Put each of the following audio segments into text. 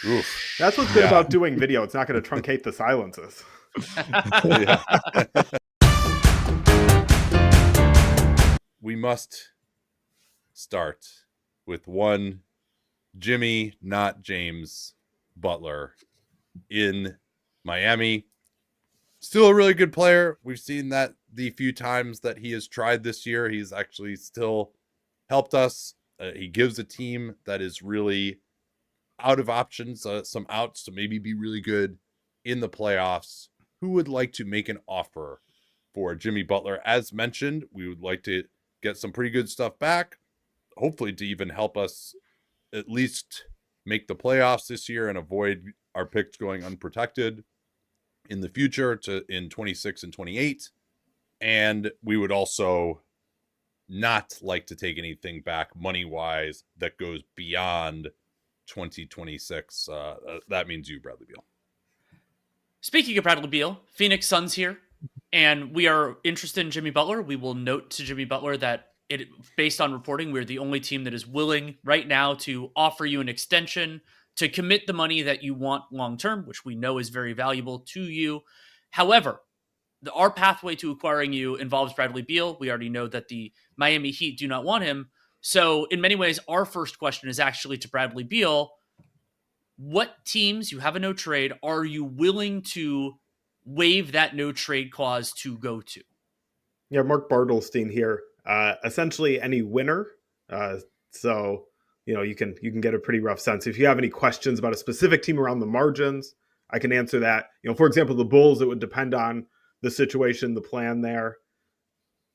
Oof. That's what's good about doing video. It's not going to truncate the silences. We must start with one Jimmy, not James Butler in Miami. Still a really good player. We've seen that the few times that he has tried this year. He's actually still helped us. He gives a team that is really out of options, some outs to maybe be really good in the playoffs. Who would like to make an offer for Jimmy Butler? As mentioned, we would like to get some pretty good stuff back, hopefully to even help us at least make the playoffs this year and avoid our picks going unprotected in the future in 26 and 28. And we would also not like to take anything back money-wise that goes beyond 2026. That means you, Bradley Beal. Speaking of Bradley Beal, Phoenix Suns here, and we are interested in Jimmy Butler. We will note to Jimmy Butler that based on reporting, we're the only team that is willing right now to offer you an extension to commit the money that you want long-term, which we know is very valuable to you. However, our pathway to acquiring you involves Bradley Beal. We already know that the Miami Heat do not want him. So in many ways, our first question is actually to Bradley Beal. What teams, you have a no trade, are you willing to waive that no trade clause to go to? Yeah, Mark Bartelstein here. Essentially any winner. So, you can get a pretty rough sense. If you have any questions about a specific team around the margins, I can answer that. For example, the Bulls, it would depend on the situation, the plan there.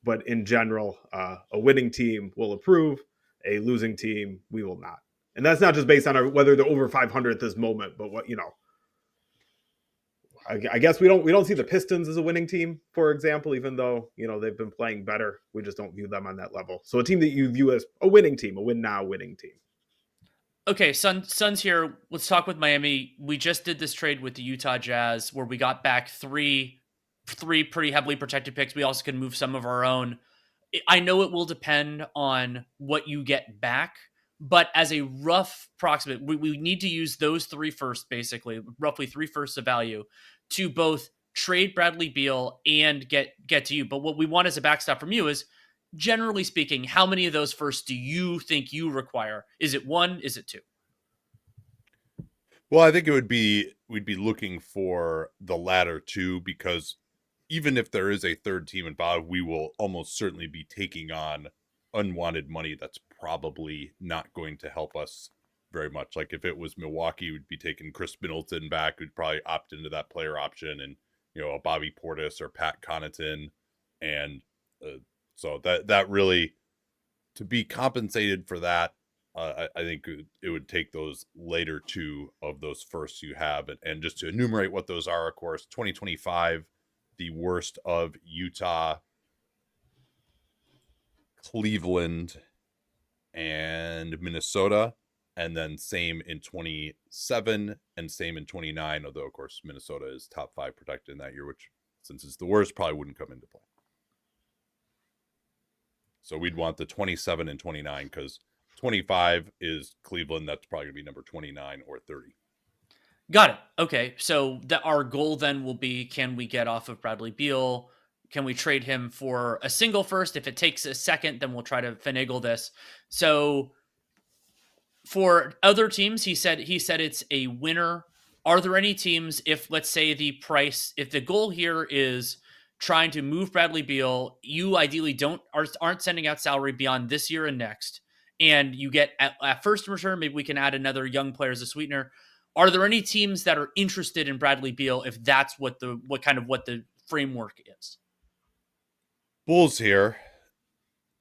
But in general, a winning team will approve. A losing team, we will not. And that's not just based on whether they're over 500 at this moment, but what, I guess we don't see the Pistons as a winning team, for example, even though, they've been playing better. We just don't view them on that level. So a team that you view as a winning team, a win now winning team. Okay, Suns here. Let's talk with Miami. We just did this trade with the Utah Jazz where we got back three pretty heavily protected picks. We also can move some of our own. I know it will depend on what you get back, but as a rough approximate, we need to use those 3 firsts, basically, roughly 3 firsts of value, to both trade Bradley Beal and get to you. But what we want as a backstop from you is, generally speaking, how many of those firsts do you think you require? Is it 1? Is it 2? Well, I think we'd be looking for the latter 2, because even if there is a third team involved, we will almost certainly be taking on unwanted money that's probably not going to help us very much. Like if it was Milwaukee, we'd be taking Chris Middleton back. We'd probably opt into that player option and, a Bobby Portis or Pat Connaughton. And so that really, to be compensated for that, I think it would take those later 2 of those firsts you have. And just to enumerate what those are, of course, 2025, the worst of Utah, Cleveland, and Minnesota. And then same in 27 and same in 29, although, of course, Minnesota is top 5 protected in that year, which, since it's the worst, probably wouldn't come into play. So we'd want the 27 and 29 because 25 is Cleveland. That's probably going to be number 29 or 30. Got it. Okay. So our goal then will be, can we get off of Bradley Beal? Can we trade him for a single first? If it takes a second, then we'll try to finagle this. So for other teams, he said it's a winner. Are there any teams, if let's say if the goal here is trying to move Bradley Beal, you ideally aren't sending out salary beyond this year and next, and you get at first in return, maybe we can add another young player as a sweetener. Are there any teams that are interested in Bradley Beal if that's what the framework is? Bulls here.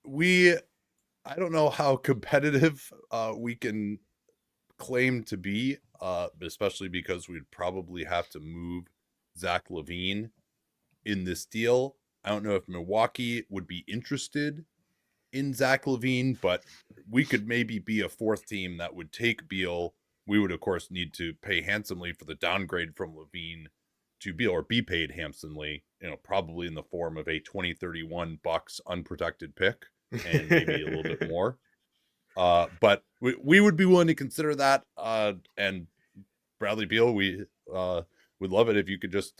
I don't know how competitive we can claim to be, especially because we'd probably have to move Zach LaVine in this deal. I don't know if Milwaukee would be interested in Zach LaVine, but we could maybe be a 4th team that would take Beal. We would, of course, need to pay handsomely for the downgrade from LaVine to Beal, or be paid handsomely, probably in the form of a 2031 Bucks unprotected pick and maybe a little bit more. But we would be willing to consider that. And Bradley Beal, we would love it if you could just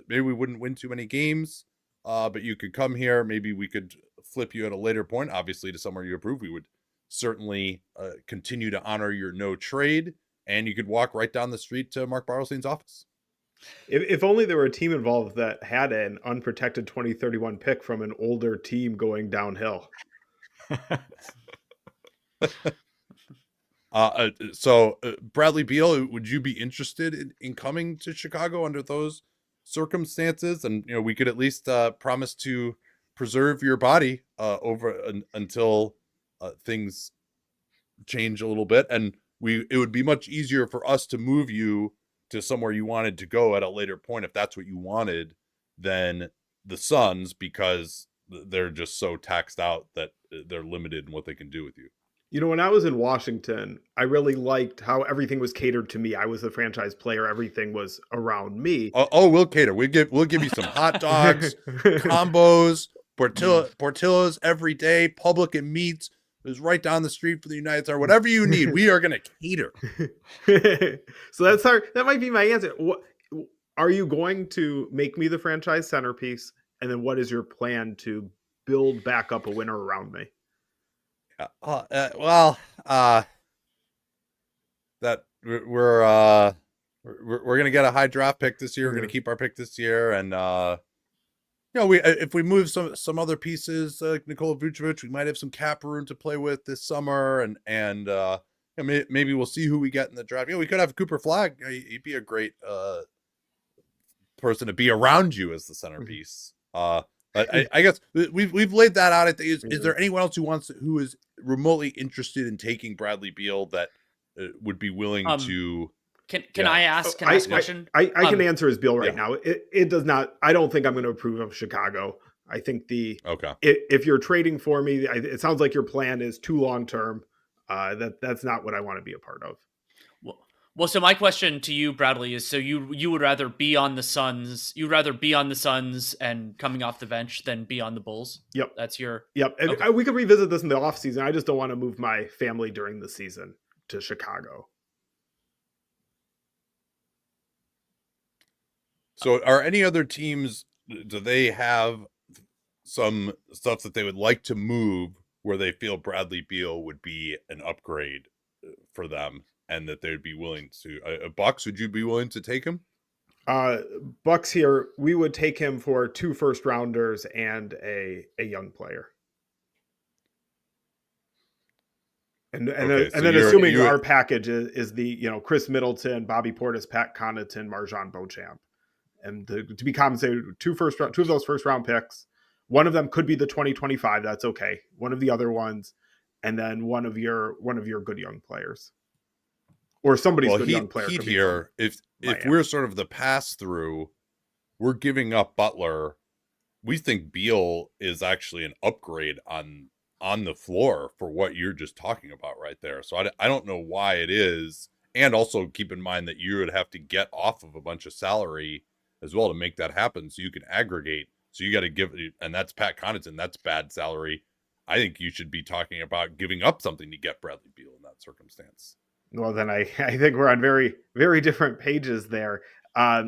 maybe we wouldn't win too many games, but you could come here. Maybe we could flip you at a later point, obviously to somewhere you approve. We would certainly continue to honor your no trade, and you could walk right down the street to Mark Bartelstein's office. If only there were a team involved that had an unprotected 2031 pick from an older team going downhill. So Bradley Beal, would you be interested in coming to Chicago under those circumstances? And we could at least promise to preserve your body until things change a little bit, and it would be much easier for us to move you to somewhere you wanted to go at a later point if that's what you wanted than the Suns, because they're just so taxed out that they're limited in what they can do with you. When I was in Washington, I really liked how everything was catered to me. I was the franchise player. Everything was around me. We'll cater. We'll give you some hot dogs, combos, Portillo's every day, public and meats. It was right down the street for the United Star. Whatever you need, we are going to cater. So that might be my answer. What, are you going to make me the franchise centerpiece? And then what is your plan to build back up a winner around me? That we're going to get a high draft pick this year. We're going to keep our pick this year. And, if we move some other pieces like Nikola Vucevic, we might have some cap room to play with this summer, and maybe we'll see who we get in the draft. We could have Cooper Flagg. He'd be a great person to be around you as the centerpiece. But I guess we've laid that out. Is there anyone else who is remotely interested in taking Bradley Beal that would be willing to? Can I ask a question? I can answer as Bill right now. It does not. I don't think I'm going to approve of Chicago. I think if you're trading for me, it sounds like your plan is too long term. That's not what I want to be a part of. Well, so my question to you, Bradley, is: so you would rather be on the Suns? You'd rather be on the Suns and coming off the bench than be on the Bulls? Yep, that's your. Yep, and okay. We could revisit this in the off season. I just don't want to move my family during the season to Chicago. So are any other teams, do they have some stuff that they would like to move where they feel Bradley Beal would be an upgrade for them and that they would be willing to? Bucks, would you be willing to take him? Bucks here, we would take him for 2 first rounders and a young player. And then assuming our package is the Chris Middleton, Bobby Portis, Pat Connaughton, Marjon Beauchamp. And to be compensated, 2 of those first round picks. One of them could be the 2025. That's okay. One of the other ones, and then one of your good young players, or somebody's good young player. Here, if we're sort of the pass through, we're giving up Butler. We think Beal is actually an upgrade on the floor for what you're just talking about right there. So I don't know why it is, and also keep in mind that you would have to get off of a bunch of salary as well to make that happen, so you can aggregate. So you got to give, and that's Pat Connaughton. That's bad salary. I think you should be talking about giving up something to get Bradley Beal in that circumstance. Well, then I think we're on very, very different pages there. I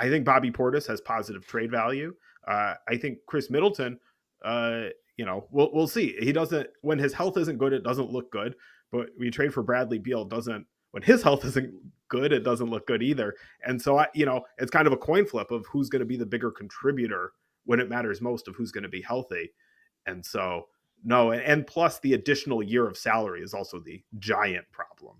think Bobby Portis has positive trade value. I think Chris Middleton, we'll see. He doesn't, when his health isn't good, it doesn't look good. But we trade for Bradley Beal, when his health isn't good, it doesn't look good either. And so, it's kind of a coin flip of who's going to be the bigger contributor when it matters most, of who's going to be healthy. And so, no, and plus the additional year of salary is also the giant problem.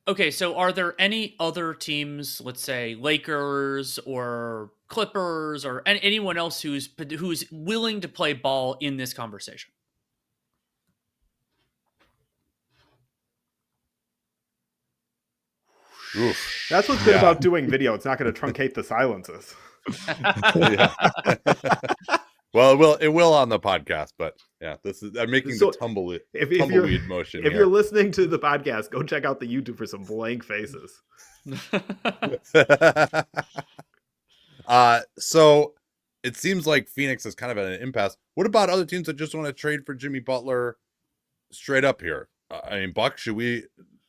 Okay, so are there any other teams, let's say Lakers or Clippers or anyone else who's willing to play ball in this conversation? Oof. That's what's good about doing video. It's not going to truncate the silences. Well, it will on the podcast, but I'm making the tumbleweed motion. If you're listening to the podcast, go check out the YouTube for some blank faces. So it seems like Phoenix is kind of at an impasse. What about other teams that just want to trade for Jimmy Butler straight up here? Bucks, should we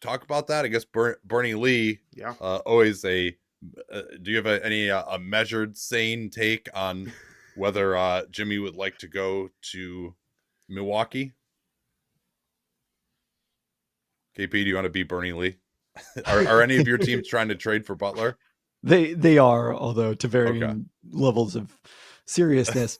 talk about that? I guess Bernie Lee, Yeah. always a. Do you have any a measured, sane take on whether Jimmy would like to go to Milwaukee? KP, do you want to be Bernie Lee? Are any of your teams trying to trade for Butler? They are, although to varying levels of seriousness.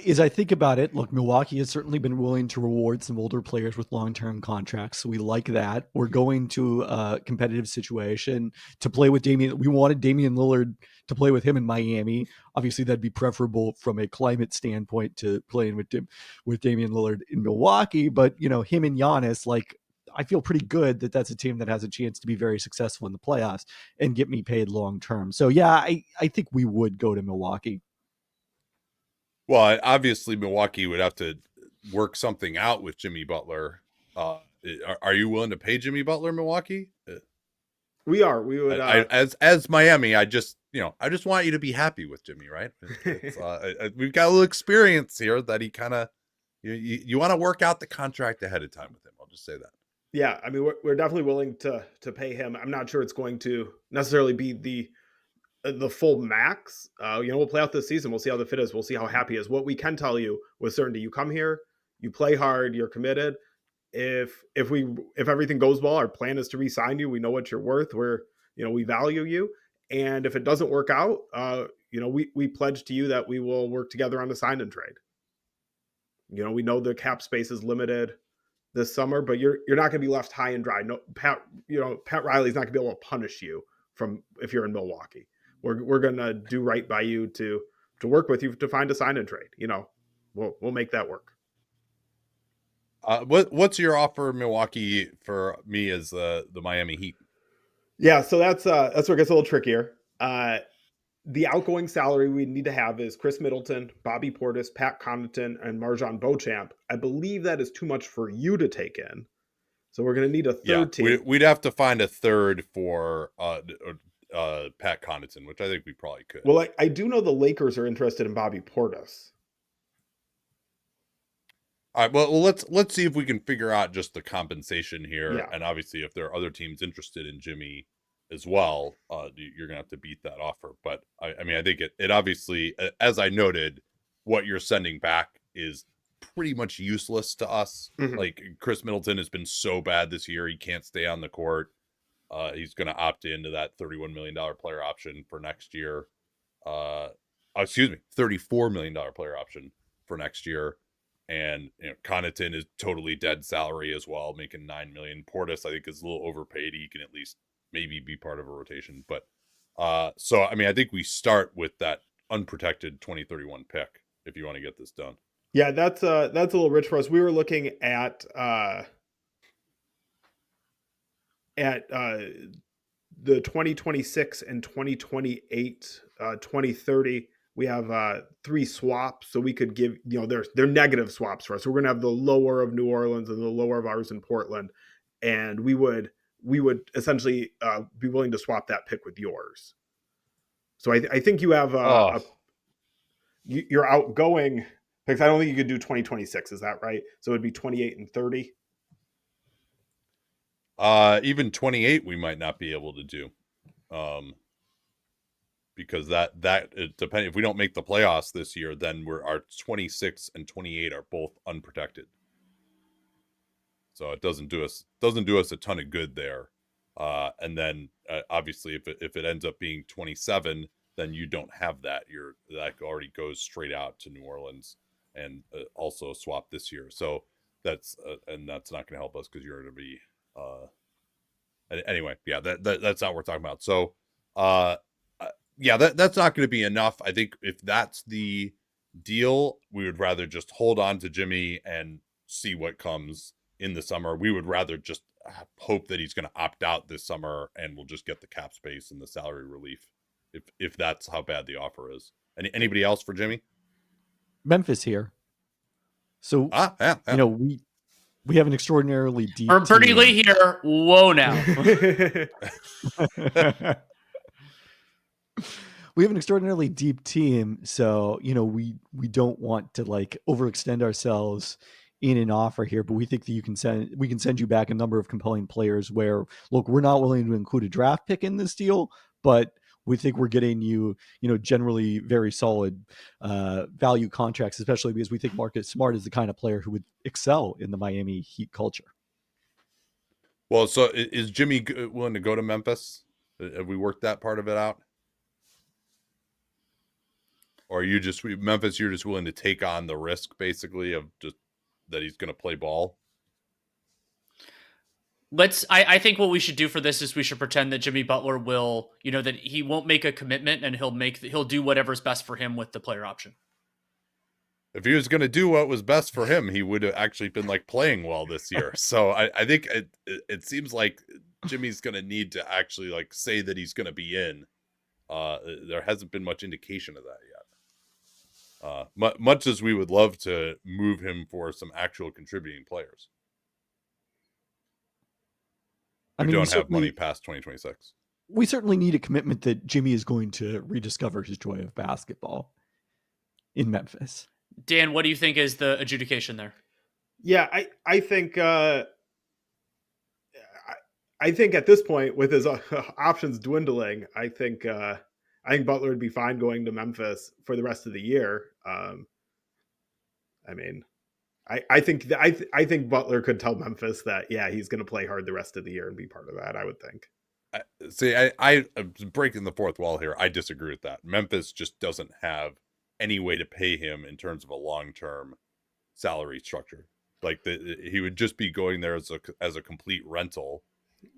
As I think about it, look, Milwaukee has certainly been willing to reward some older players with long-term contracts. So we like that. We're going to a competitive situation to play with Damian. We wanted Damian Lillard to play with him in Miami. Obviously, that'd be preferable from a climate standpoint to playing with Damian Lillard in Milwaukee. But, him and Giannis, I feel pretty good that that's a team that has a chance to be very successful in the playoffs and get me paid long-term. So, yeah, I think we would go to Milwaukee. Well, obviously Milwaukee would have to work something out with Jimmy Butler. Are you willing to pay Jimmy Butler, Milwaukee? We are. We would. As Miami, I just want you to be happy with Jimmy, right? We've got a little experience here that he kind of you want to work out the contract ahead of time with him. I'll just say that. Yeah, I mean, we're definitely willing to pay him. I'm not sure it's going to necessarily be the full max. We'll play out this season. We'll see how the fit is. We'll see how happy he is. What we can tell you with certainty, you come here, you play hard, you're committed. If everything goes well, our plan is to re-sign you. We know what you're worth. We value you. And if it doesn't work out, we pledge to you that we will work together on a sign and trade. We know the cap space is limited this summer, but you're not going to be left high and dry. No, Pat Riley's not going to be able to punish you from if you're in Milwaukee. We're going to do right by you to work with you to find a sign and trade. We'll make that work. What's your offer, Milwaukee, for me as the Miami Heat? Yeah, so that's where it gets a little trickier. The outgoing salary we need to have is Chris Middleton, Bobby Portis, Pat Connaughton, and Marjon Beauchamp. I believe that is too much for you to take in. So we're going to need a third team. We'd have to find a third for Pat Connaughton, which I think we probably could. Well, I do know the Lakers are interested in Bobby Portis. All right, well, let's see if we can figure out just the compensation here, Yeah. and obviously if there are other teams interested in Jimmy as well, you're gonna have to beat that offer. But I mean, I think it obviously, as I noted, what you're sending back is pretty much useless to us. Mhm. Like Chris Middleton has been so bad this year, he can't stay on the court. He's going to opt into that $31 million player option for next year. $34 million player option for next year. And Connaughton is totally dead salary as well, making $9 million. Portis, I think, is a little overpaid. He can at least maybe be part of a rotation. But so I mean, I think we start with that unprotected 2031 pick if you want to get this done. Yeah, that's a little rich for us. We were looking at the 2026 and 2028, 2030. We have 3 swaps, so we could give, they're negative swaps for us. So we're going to have the lower of New Orleans and the lower of ours in Portland, and we would essentially be willing to swap that pick with yours. So I think you have you're outgoing because I don't think you could do 2026. Is that right? So it'd be 28 and 30. Even 28 we might not be able to do, because that depending, if we don't make the playoffs this year, then our 26 and 28 are both unprotected, so it doesn't do us a ton of good there. And then obviously if it ends up being 27, then you don't have that. That already goes straight out to New Orleans and also a swap this year. So that's and that's not going to help us because you're going to be anyway. Yeah, that's not what we're talking about. So yeah, that's not going to be enough. I think if that's the deal, we would rather just hold on to Jimmy and see what comes in the summer. We would rather just hope that he's going to opt out this summer and we'll just get the cap space and the salary relief if that's how bad the offer is. Anybody else for Jimmy? Memphis here. So yeah. we have an extraordinarily deep Bernie team. Lee here. Whoa now. we have an extraordinarily deep team, so we don't want to like overextend ourselves in an offer here, but we think that we can send you back a number of compelling players where, look, we're not willing to include a draft pick in this deal, but we think we're getting you, generally very solid value contracts, especially because we think Marcus Smart is the kind of player who would excel in the Miami Heat culture. Well, so is Jimmy willing to go to Memphis? Have we worked that part of it out? Or are you just Memphis? You're just willing to take on the risk, basically, of just that he's going to play ball. I think what we should do for this is we should pretend that Jimmy Butler will, that he won't make a commitment and he'll do whatever's best for him with the player option. If he was going to do what was best for him, he would have actually been like playing well this year. So I think it seems like Jimmy's going to need to actually like say that he's going to be in. There hasn't been much indication of that yet. Much as we would love to move him for some actual contributing players. We don't have money past 2026. We certainly need a commitment that Jimmy is going to rediscover his joy of basketball in Memphis. Dan, what do you think is the adjudication there? Yeah, I think at this point, with his options dwindling, I think Butler would be fine going to Memphis for the rest of the year. I think Butler could tell Memphis that, yeah, he's going to play hard the rest of the year and be part of that. I would think. I'm breaking the fourth wall here. I disagree with that. Memphis just doesn't have any way to pay him in terms of a long-term salary structure. Like he would just be going there as a complete rental,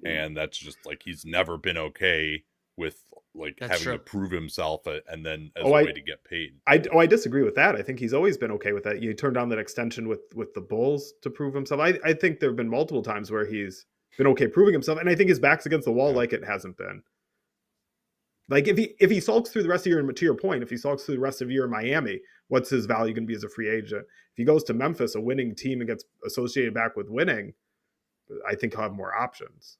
and that's just like he's never been okay with like having to prove himself and then as a way to get paid. I disagree with that. I think he's always been okay with that. You turned down that extension with the Bulls to prove himself. I think there have been multiple times where he's been okay proving himself, and I think his back's against the wall like it hasn't been. Like if he sulks through the rest of the year, and to your point, if he sulks through the rest of the year in Miami, what's his value going to be as a free agent? If he goes to Memphis, a winning team, and gets associated back with winning, I think he'll have more options.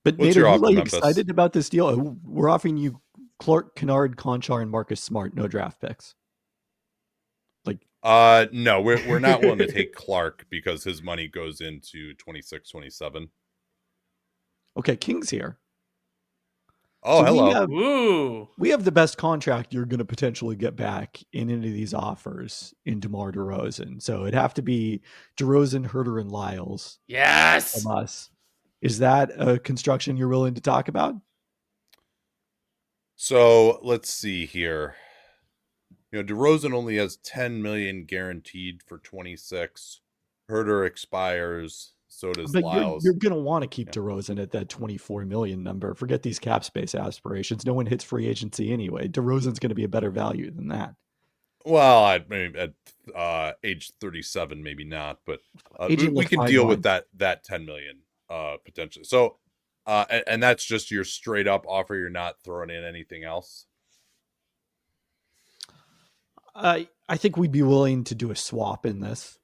But Nate, are you excited about this deal? We're offering you Clark, Kennard, Conchar, and Marcus Smart, no draft picks. No, we're not willing to take Clark because his money goes into 26, 27. Okay, Kings here. Oh, so hello. We have the best contract you're going to potentially get back in any of these offers in DeMar DeRozan. So it'd have to be DeRozan, Herter, and Lyles. Yes. From us. Is that a construction you're willing to talk about? So let's see here. DeRozan only has $10 million guaranteed for 26. Herter expires. So does Lyles. You're going to want to keep DeRozan at that $24 million number. Forget these cap space aspirations. No one hits free agency anyway. DeRozan's going to be a better value than that. Well, at age 37, maybe not, but we can deal with that $10 million potentially. So, and that's just your straight up offer. You're not throwing in anything else. I think we'd be willing to do a swap in this.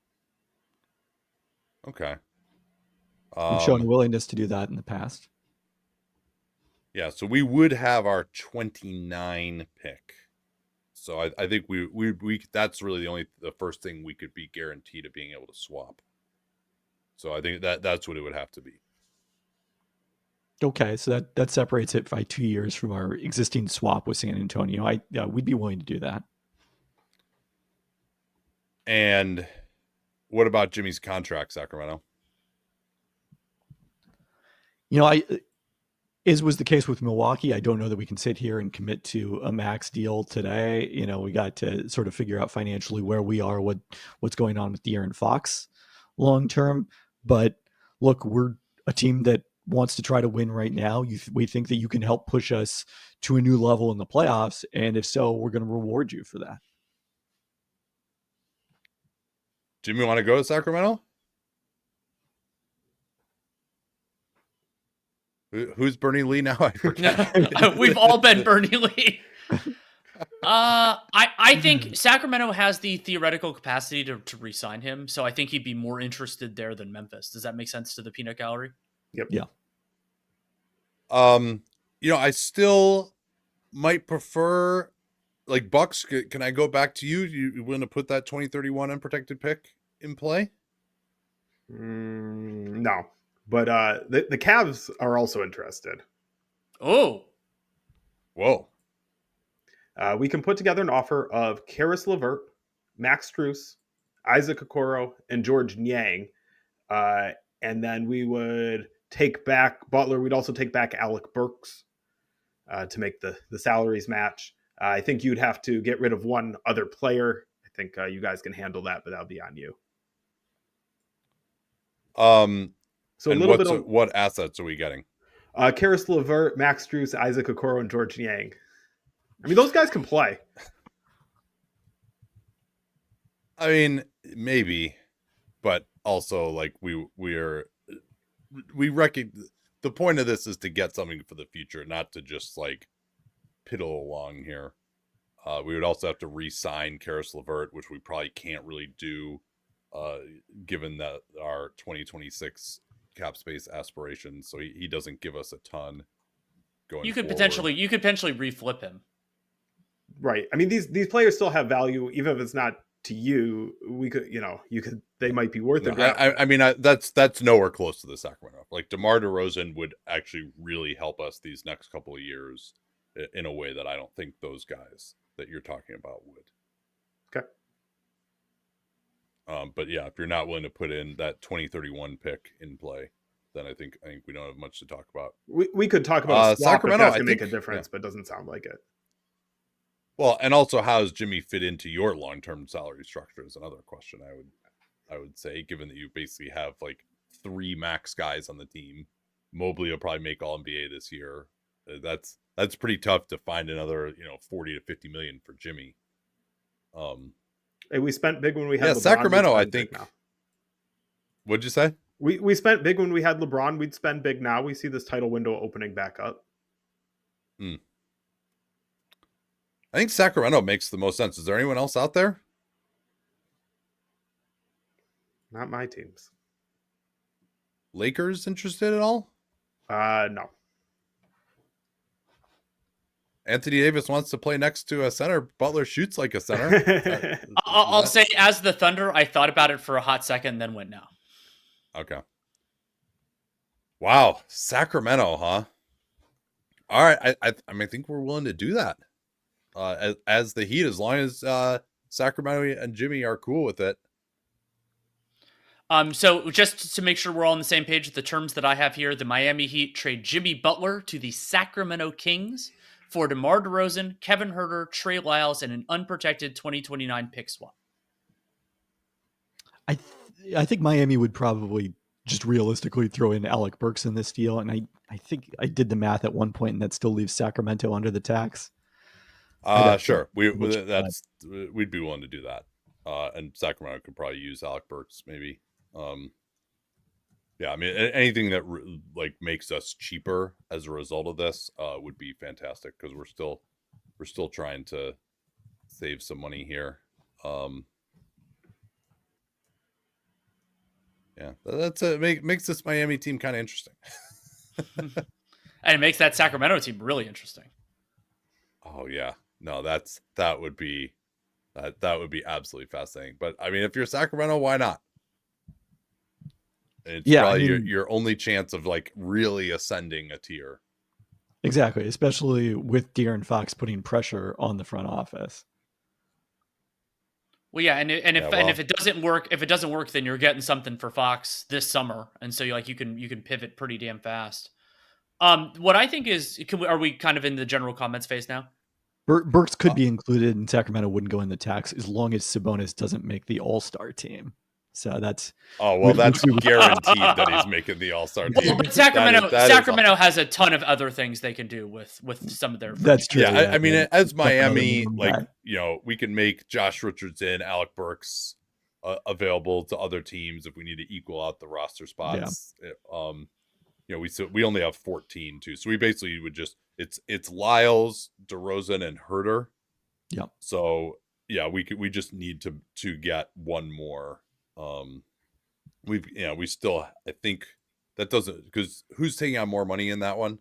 Okay. We've shown a willingness to do that in the past. Yeah, so we would have our 29 pick. So I think we that's really the first thing we could be guaranteed of being able to swap. So I think that's what it would have to be. Okay, so that separates it by 2 years from our existing swap with San Antonio. We'd be willing to do that. And what about Jimmy's contract, Sacramento? As was the case with Milwaukee, I don't know that we can sit here and commit to a max deal today. We got to sort of figure out financially where we are, what's going on with De'Aaron Fox long term. But look, we're a team that wants to try to win right now. We think that you can help push us to a new level in the playoffs. And if so, we're going to reward you for that. Jimmy, want to go to Sacramento? Who's Bernie Lee now? I forget. We've all been Bernie Lee. I think Sacramento has the theoretical capacity to re-sign him, so I think he'd be more interested there than Memphis. Does that make sense to the peanut gallery? Yep. Yeah. I still might prefer like Bucks. Can I go back to you? You want to put that 2031 unprotected pick in play? No, but the Cavs are also interested. Oh, Whoa. We can put together an offer of Karis LeVert, Max Strus, Isaac Okoro, and George Niang. And then we would take back Butler. We'd also take back Alec Burks to make the salaries match. I think you'd have to get rid of one other player. I think you guys can handle that, but that'll be on you. So a and little bit of what assets are we getting? Karis LeVert, Max Strus, Isaac Okoro, and George Niang. I mean, those guys can play. I mean, maybe, but also like we recognize the point of this is to get something for the future, not to just like piddle along here. We would also have to re-sign Karis LeVert, which we probably can't really do, given that our 2026 cap space aspirations. So he doesn't give us a ton going. you could forward. potentially reflip him. Right. I mean, these players still have value, even if it's not to you. We could, they might be worth it. I mean, that's nowhere close to the Sacramento. Like DeMar DeRozan would actually really help us these next couple of years in a way that I don't think those guys that you're talking about would. Okay. But yeah, if you're not willing to put in that 2031 pick in play, then I think we don't have much to talk about. We could talk about a swap Sacramento. If that's gonna make a difference, but it doesn't sound like it. Well, and also how does Jimmy fit into your long-term salary structure is another question I would say, given that you basically have like 3 max guys on the team. Mobley will probably make all NBA this year. That's pretty tough to find another, 40 to 50 million for Jimmy. Hey, we spent big when we had LeBron. Sacramento, I think. What'd you say? We spent big when we had LeBron. We'd spend big now. We see this title window opening back up. I think Sacramento makes the most sense. Is there anyone else out there? Not my teams. Lakers interested at all? No. Anthony Davis wants to play next to a center. Butler shoots like a center. I'll say, as the Thunder, I thought about it for a hot second, then went no. Okay. Wow, Sacramento, huh? All right, I think we're willing to do that. As the Heat, as long as Sacramento and Jimmy are cool with it. So just to make sure we're all on the same page with the terms that I have here, the Miami Heat trade Jimmy Butler to the Sacramento Kings for DeMar DeRozan, Kevin Huerter, Trey Lyles, and an unprotected 2029 pick swap. I think Miami would probably just realistically throw in Alec Burks in this deal, and I think I did the math at one point, and that still leaves Sacramento under the tax. Sure, we'd be willing to do that, and Sacramento could probably use Alec Burks maybe. Yeah, I mean anything that like makes us cheaper as a result of this would be fantastic, because we're still trying to save some money here. Yeah, makes this Miami team kind of interesting. And it makes that Sacramento team really interesting. Oh yeah, no, that would be absolutely fascinating. But I mean, if you're Sacramento, why not? It's probably your only chance of like really ascending a tier. Exactly, especially with De'Aaron Fox putting pressure on the front office. Well, yeah, and if it doesn't work, then you're getting something for Fox this summer, and so you can pivot pretty damn fast. What I think is, are we kind of in the general comments phase now? Burks could be included, and Sacramento wouldn't go in the tax as long as Sabonis doesn't make the All-Star team. So that's that's guaranteed that he's making the All-Star team. Well, but Sacramento has a ton of other things they can do with some of their. That's true. Yeah, I mean, as Miami, we can make Josh Richardson, Alec Burks available to other teams if we need to equal out the roster spots. Yeah. We only have 14 too, so we basically would just it's Lyles, DeRozan, and Huerter. Yeah. So yeah, we just need to get one more. We still, I think that doesn't, because who's taking out more money in that one?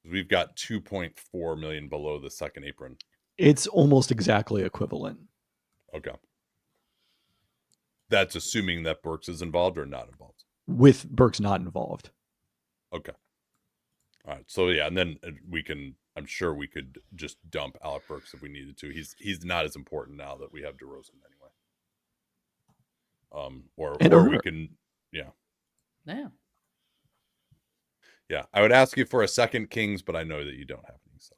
We've got 2.4 million below the second apron. It's almost exactly equivalent. Okay. That's assuming that Burks is involved or not involved. With Burks not involved. Okay. All right. So yeah, and then I'm sure we could just dump Alec Burks if we needed to. He's not as important now that we have DeRozan anyway. Or we can, yeah. Yeah. Yeah. I would ask you for a second Kings, but I know that you don't have any. So.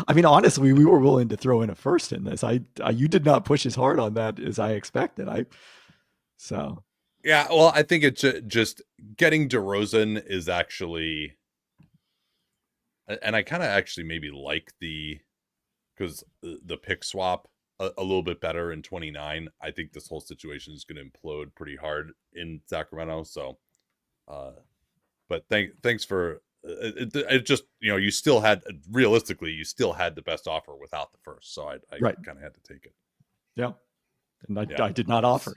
I mean, honestly, we were willing to throw in a first in this. You did not push as hard on that as I expected. Yeah, well, I think it's just getting DeRozan is actually, and I kind of actually maybe like because the pick swap a little bit better in 29. I think this whole situation is going to implode pretty hard in Sacramento. So, but thanks for it. Just you still had the best offer without the first, so I kind of had to take it. Yeah, and I did not offer.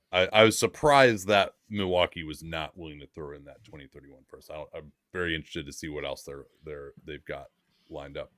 I was surprised that Milwaukee was not willing to throw in that 2031 first. I'm very interested to see what else they've got lined up.